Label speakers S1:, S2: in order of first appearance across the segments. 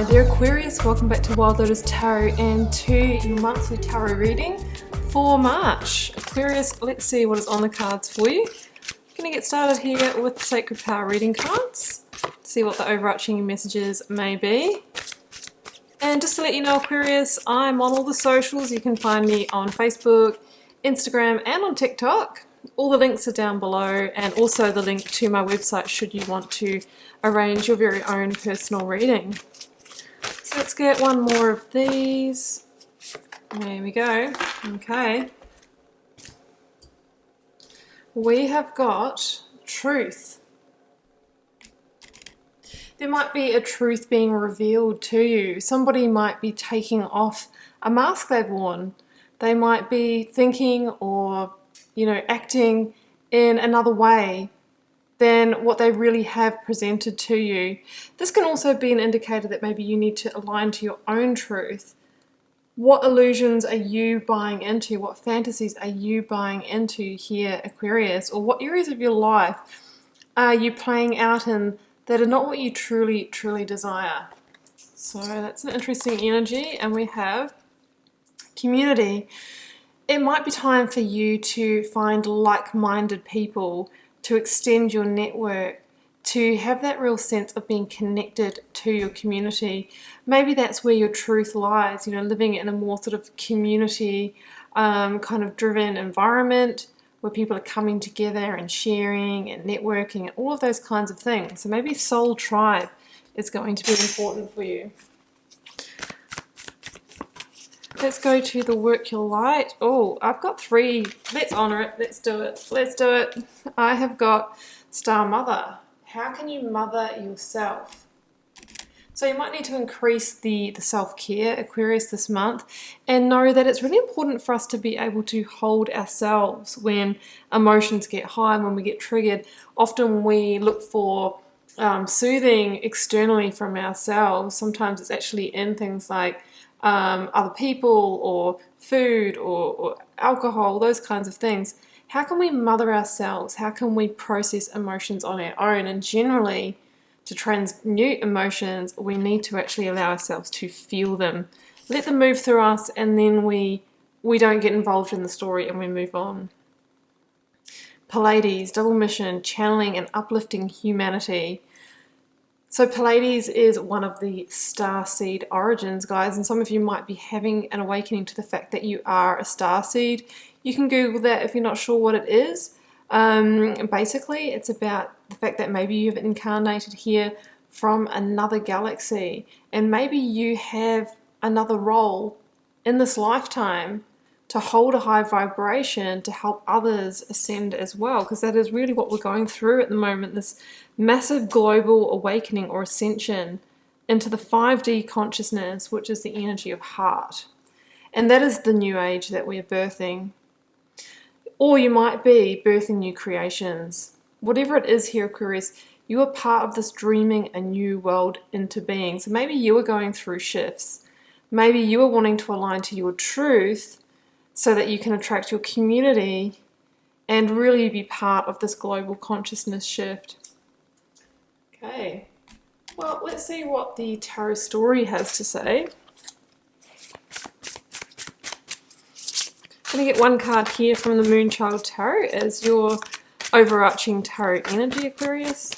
S1: Hi dear Aquarius, welcome back to Wild Lotus Tarot and to your monthly tarot reading for March. Aquarius, let's see what is on the cards for you. I'm going to get started here with the Sacred Power reading cards, see what the overarching messages may be. And just to let you know, Aquarius, I'm on all the socials. You can find me on Facebook, Instagram and on TikTok. All the links are down below, and also the link to my website should you want to arrange your very own personal reading. So let's get one more of these. There we go. Okay. We have got truth. There might be a truth being revealed to you. Somebody might be taking off a mask they've worn. They might be thinking or acting in another way than what they really have presented to you. This can also be an indicator that maybe you need to align to your own truth. What illusions are you buying into? What fantasies are you buying into here, Aquarius? Or what areas of your life are you playing out in that are not what you truly, truly desire? So that's an interesting energy. And we have community. It might be time for you to find like-minded people, to extend your network, to have that real sense of being connected to your community. Maybe that's where your truth lies, living in a more sort of community kind of driven environment where people are coming together and sharing and networking and all of those kinds of things. So maybe soul tribe is going to be important for you. Let's go to the work your light. Oh, I've got 3. Let's honor it. Let's do it. Let's do it. I have got Star Mother. How can you mother yourself? So you might need to increase the self-care, Aquarius, this month, and know that it's really important for us to be able to hold ourselves when emotions get high, when we get triggered. Often we look for soothing externally from ourselves. Sometimes it's actually in things like other people or food or alcohol, those kinds of things. How can we mother ourselves? How can we process emotions on our own? And generally, to transmute emotions, we need to actually allow ourselves to feel them. Let them move through us, and then we don't get involved in the story and we move on. Pleiades, double mission, channeling and uplifting humanity. So Pleiades is one of the star seed origins, guys, and some of you might be having an awakening to the fact that you are a star seed. You can Google that if you're not sure what it is. Basically, it's about the fact that maybe you've incarnated here from another galaxy, and maybe you have another role in this lifetime to hold a high vibration to help others ascend as well, because that is really what we're going through at the moment, this massive global awakening or ascension into the 5D consciousness, which is the energy of heart. And that is the new age that we're birthing. Or you might be birthing new creations. Whatever it is here, Aquarius, you are part of this dreaming a new world into being. So maybe you are going through shifts. Maybe you are wanting to align to your truth so that you can attract your community and really be part of this global consciousness shift. Okay, well, let's see what the tarot story has to say. I'm going to get one card here from the Moonchild Tarot as your overarching tarot energy, Aquarius.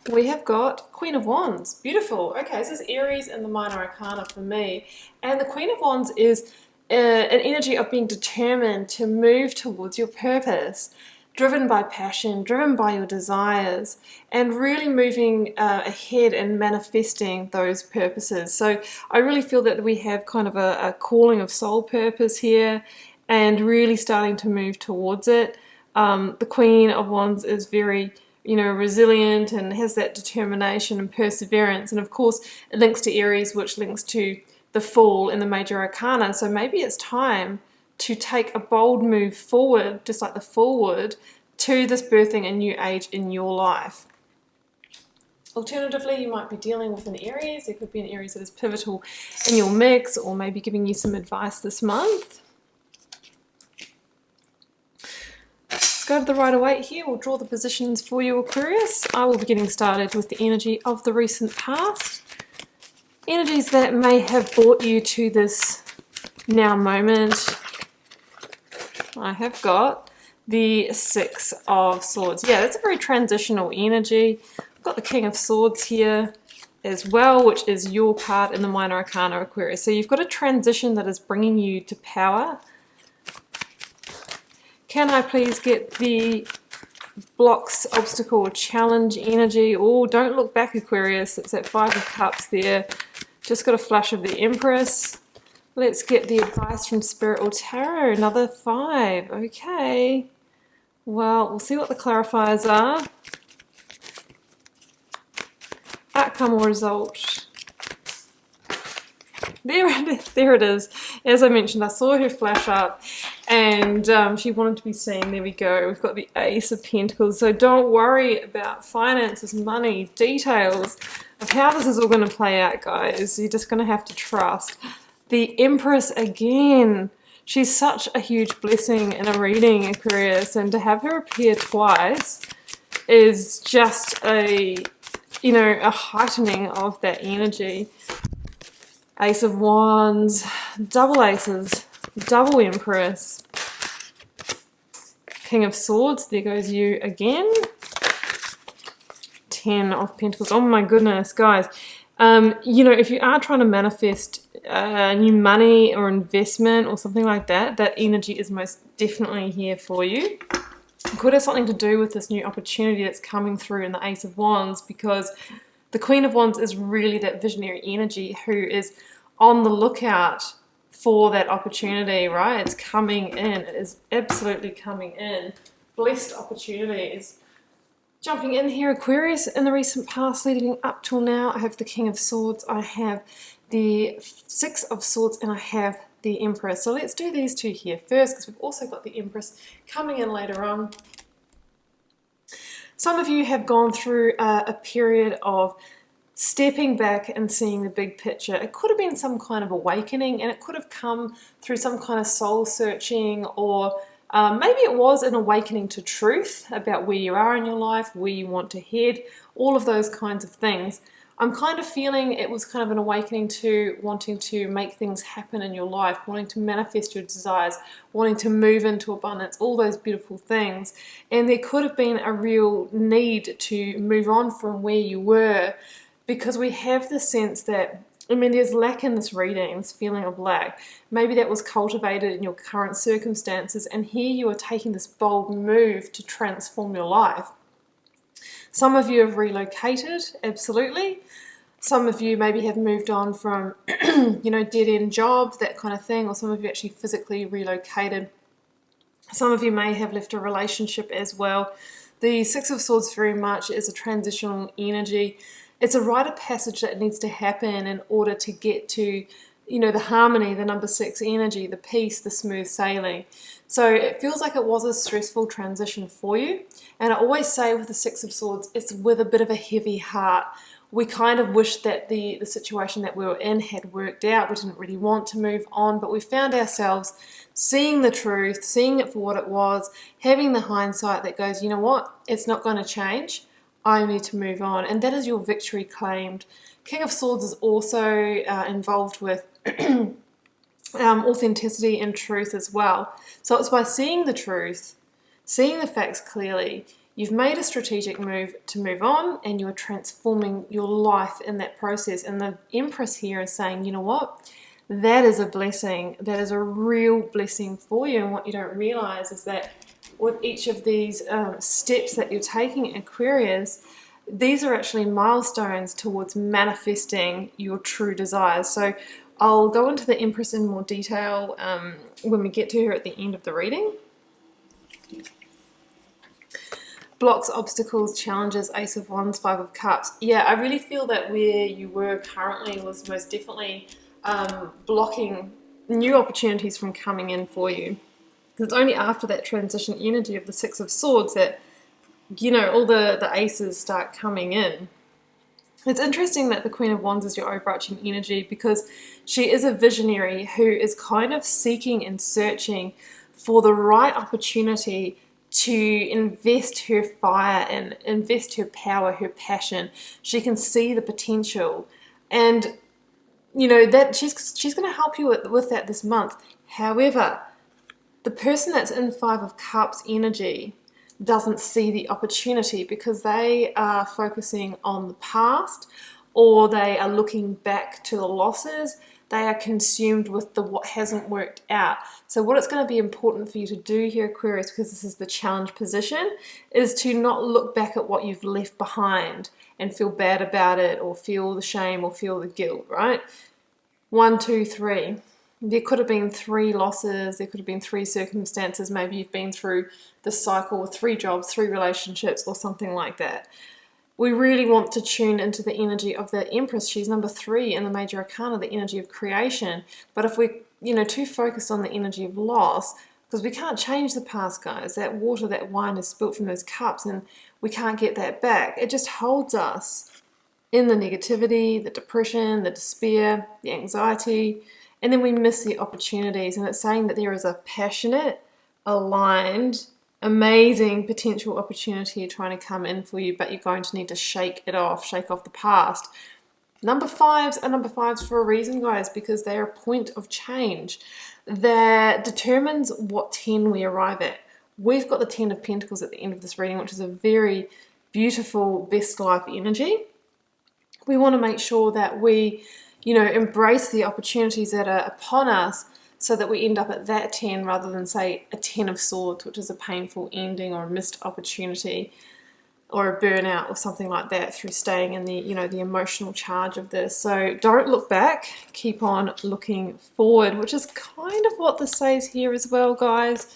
S1: We have got Queen of Wands. Beautiful. Okay, this is Aries in the Minor Arcana for me. And the Queen of Wands is an energy of being determined to move towards your purpose, driven by passion, driven by your desires, and really moving ahead and manifesting those purposes. So I really feel that we have kind of a calling of soul purpose here and really starting to move towards it. The Queen of Wands is very resilient and has that determination and perseverance. And of course, it links to Aries, which links to the Fool in the Major Arcana. So maybe it's time to take a bold move forward, just like the Fool would, to this birthing a new age in your life. Alternatively, you might be dealing with an Aries. There could be an Aries that is pivotal in your mix, or maybe giving you some advice this month. Let's go to the Rider-Waite here. We'll draw the positions for you, Aquarius. I will be getting started with the energy of the recent past. Energies that may have brought you to this now moment. I have got the Six of Swords. Yeah, that's a very transitional energy. I've got the King of Swords here as well, which is your part in the Minor Arcana, Aquarius. So you've got a transition that is bringing you to power. Can I please get the blocks, obstacle, challenge energy? Oh, don't look back, Aquarius. It's that Five of Cups there. Just got a flush of the Empress. Let's get the advice from Spirit or Tarot. Another 5. Okay. Well, we'll see what the clarifiers are. Outcome or result. There it is. As I mentioned, I saw her flash up and she wanted to be seen. There we go. We've got the Ace of Pentacles. So don't worry about finances, money, details of how this is all going to play out, guys. You're just going to have to trust. The Empress again. She's such a huge blessing in a reading, Aquarius, and to have her appear twice is just a, you know, a heightening of that energy. Ace of Wands, double aces, double Empress, King of Swords, there goes you again. 10 of Pentacles. Oh my goodness, guys. You know, if you are trying to manifest new money or investment or something like that, that energy is most definitely here for you. It could have something to do with this new opportunity that's coming through in the Ace of Wands, because the Queen of Wands is really that visionary energy who is on the lookout for that opportunity, right? It's coming in. It is absolutely coming in. Blessed opportunities. Jumping in here, Aquarius, in the recent past leading up till now, I have the King of Swords, I have the Six of Swords, and I have the Empress. So let's do these two here first, because we've also got the Empress coming in later on. Some of you have gone through a period of stepping back and seeing the big picture. It could have been some kind of awakening, and it could have come through some kind of soul searching, or maybe it was an awakening to truth about where you are in your life, where you want to head, all of those kinds of things. I'm kind of feeling it was kind of an awakening to wanting to make things happen in your life, wanting to manifest your desires, wanting to move into abundance, all those beautiful things. And there could have been a real need to move on from where you were, because we have the sense that, I mean, there's lack in this reading, this feeling of lack. Maybe that was cultivated in your current circumstances, and here you are taking this bold move to transform your life. Some of you have relocated, absolutely. Some of you maybe have moved on from, you know, dead-end jobs, that kind of thing, or some of you actually physically relocated. Some of you may have left a relationship as well. The Six of Swords very much is a transitional energy. It's a rite of passage that needs to happen in order to get to, you know, the harmony, the number 6 energy, the peace, the smooth sailing. So it feels like it was a stressful transition for you. And I always say with the Six of Swords, it's with a bit of a heavy heart. We kind of wish that the situation that we were in had worked out. We didn't really want to move on, but we found ourselves seeing the truth, seeing it for what it was, having the hindsight that goes, you know what, it's not going to change. I need to move on. And that is your victory claimed. King of Swords is also involved with authenticity and truth as well. So it's by seeing the truth, seeing the facts clearly, you've made a strategic move to move on, and you're transforming your life in that process. And the Empress here is saying, you know what? That is a blessing. That is a real blessing for you. And what you don't realize is that with each of these steps that you're taking, Aquarius, these are actually milestones towards manifesting your true desires. So I'll go into the Empress in more detail when we get to her at the end of the reading. Blocks, obstacles, challenges, Ace of Wands, Five of Cups. Yeah, I really feel that where you were currently was most definitely blocking new opportunities from coming in for you. Because it's only after that transition energy of the Six of Swords that, you know, all the aces start coming in. It's interesting that the Queen of Wands is your overarching energy, because she is a visionary who is kind of seeking and searching for the right opportunity to invest her fire and invest her power, her passion. She can see the potential, and you know that she's going to help you with that this month. However, the person that's in Five of Cups energy doesn't see the opportunity, because they are focusing on the past, or they are looking back to the losses. They are consumed with what hasn't worked out. So what it's going to be important for you to do here, Aquarius, because this is the challenge position, is to not look back at what you've left behind and feel bad about it, or feel the shame, or feel the guilt, right? 1, 2, 3. There could have been 3 losses, there could have been 3 circumstances. Maybe you've been through the cycle with 3 jobs, 3 relationships, or something like that. We really want to tune into the energy of the Empress. She's number 3 in the Major Arcana, the energy of creation. But if we're, too focused on the energy of loss, because we can't change the past, guys. That water, that wine is spilt from those cups, and we can't get that back. It just holds us in the negativity, the depression, the despair, the anxiety, and then we miss the opportunities. And it's saying that there is a passionate, aligned, amazing potential opportunity trying to come in for you, but you're going to need to shake it off, shake off the past. Number 5s are number 5s for a reason, guys, because they're a point of change that determines what 10 we arrive at. We've got the 10 of Pentacles at the end of this reading, which is a very beautiful best life energy. We want to make sure that we, embrace the opportunities that are upon us, so that we end up at that 10 rather than, say, a 10 of Swords, which is a painful ending or a missed opportunity or a burnout or something like that, through staying in the, the emotional charge of this. So don't look back, keep on looking forward, which is kind of what this says here as well, guys.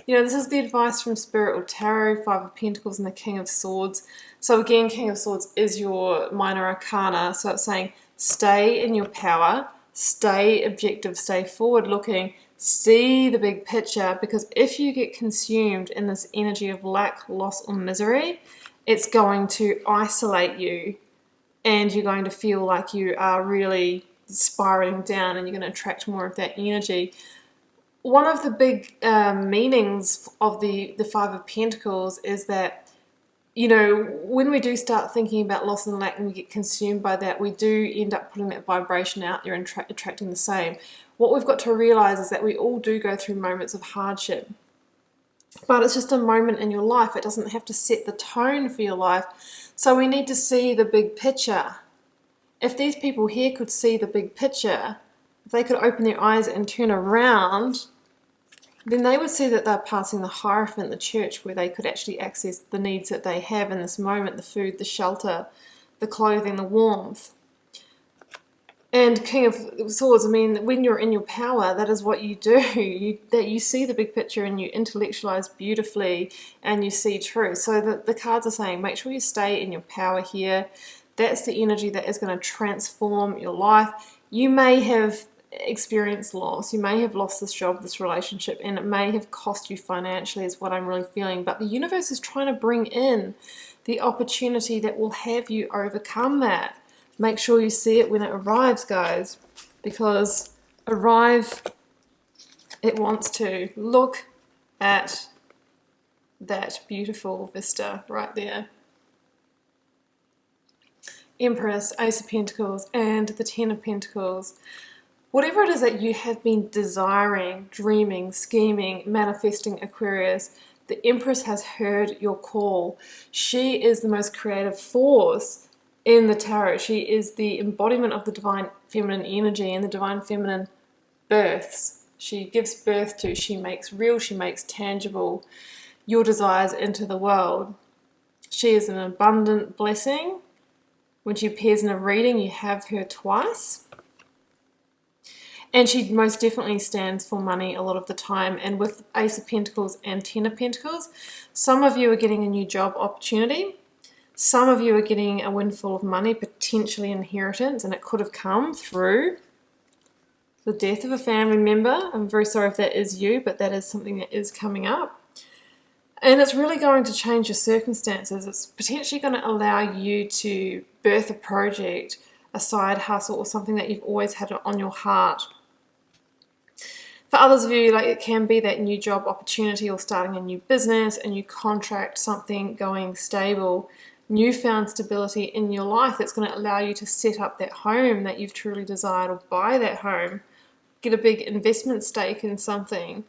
S1: This is the advice from Spirit or Tarot, 5 of Pentacles and the King of Swords. So again, King of Swords is your minor arcana, so it's saying stay in your power, stay objective, stay forward looking, see the big picture, because if you get consumed in this energy of lack, loss or misery, it's going to isolate you, and you're going to feel like you are really spiraling down, and you're going to attract more of that energy. One of the big meanings of the 5 of Pentacles is that, when we do start thinking about loss and lack and we get consumed by that, we do end up putting that vibration out there and attracting the same. What we've got to realize is that we all do go through moments of hardship, but it's just a moment in your life. It doesn't have to set the tone for your life. So we need to see the big picture. If these people here could see the big picture, if they could open their eyes and turn around, then they would see that they're passing the Hierophant, the church, where they could actually access the needs that they have in this moment, the food, the shelter, the clothing, the warmth. And King of Swords, when you're in your power, that is what you do. You see the big picture and you intellectualize beautifully and you see truth. So the cards are saying, make sure you stay in your power here. That's the energy that is going to transform your life. You may have experienced loss. You may have lost this job, this relationship, and it may have cost you financially, is what I'm really feeling. But the universe is trying to bring in the opportunity that will have you overcome that. Make sure you see it when it arrives, guys, because it wants to. Look at that beautiful vista right there. Empress, Ace of Pentacles, and the 10 of Pentacles. Whatever it is that you have been desiring, dreaming, scheming, manifesting, Aquarius, the Empress has heard your call. She is the most creative force in the tarot. She is the embodiment of the divine feminine energy, and the divine feminine births. She gives birth to, she makes real, she makes tangible your desires into the world. She is an abundant blessing. When she appears in a reading, you have her twice. And she most definitely stands for money a lot of the time. And with Ace of Pentacles and 10 of Pentacles, some of you are getting a new job opportunity. Some of you are getting a windfall of money, potentially inheritance, and it could have come through the death of a family member. I'm very sorry if that is you, but that is something that is coming up. And it's really going to change your circumstances. It's potentially going to allow you to birth a project, a side hustle, or something that you've always had on your heart. For others of you, like, it can be that new job opportunity or starting a new business, a new contract, something going stable, newfound stability in your life that's going to allow you to set up that home that you've truly desired, or buy that home, get a big investment stake in something.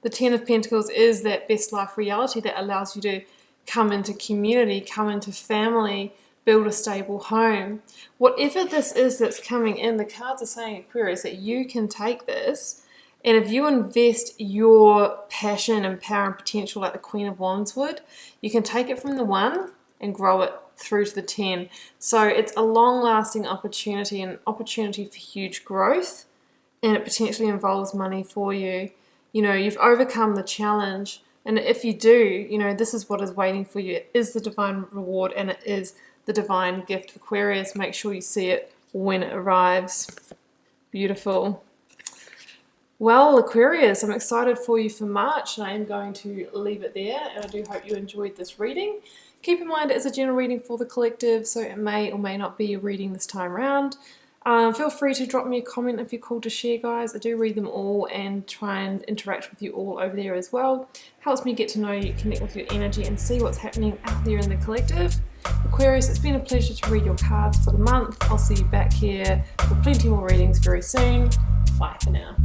S1: The Ten of Pentacles is that best life reality that allows you to come into community, come into family, build a stable home. Whatever this is that's coming in, the cards are saying, Aquarius, that you can take this, and if you invest your passion and power and potential like the Queen of Wands would, you can take it from the 1 and grow it through to the 10. So it's a long-lasting opportunity, an opportunity for huge growth, and it potentially involves money for you. You know, you've overcome the challenge, and if you do, you know, this is what is waiting for you. It is the divine reward, and it is the divine gift. Aquarius, make sure you see it when it arrives. Beautiful. Well, Aquarius, I'm excited for you for March, and I am going to leave it there, and I do hope you enjoyed this reading. Keep in mind it is a general reading for the collective, so it may or may not be a reading this time around. Feel free to drop me a comment if you're called to share, guys. I do read them all and try and interact with you all over there as well. Helps me get to know you, connect with your energy, and see what's happening out there in the collective. Aquarius, it's been a pleasure to read your cards for the month. I'll see you back here for plenty more readings very soon. Bye for now.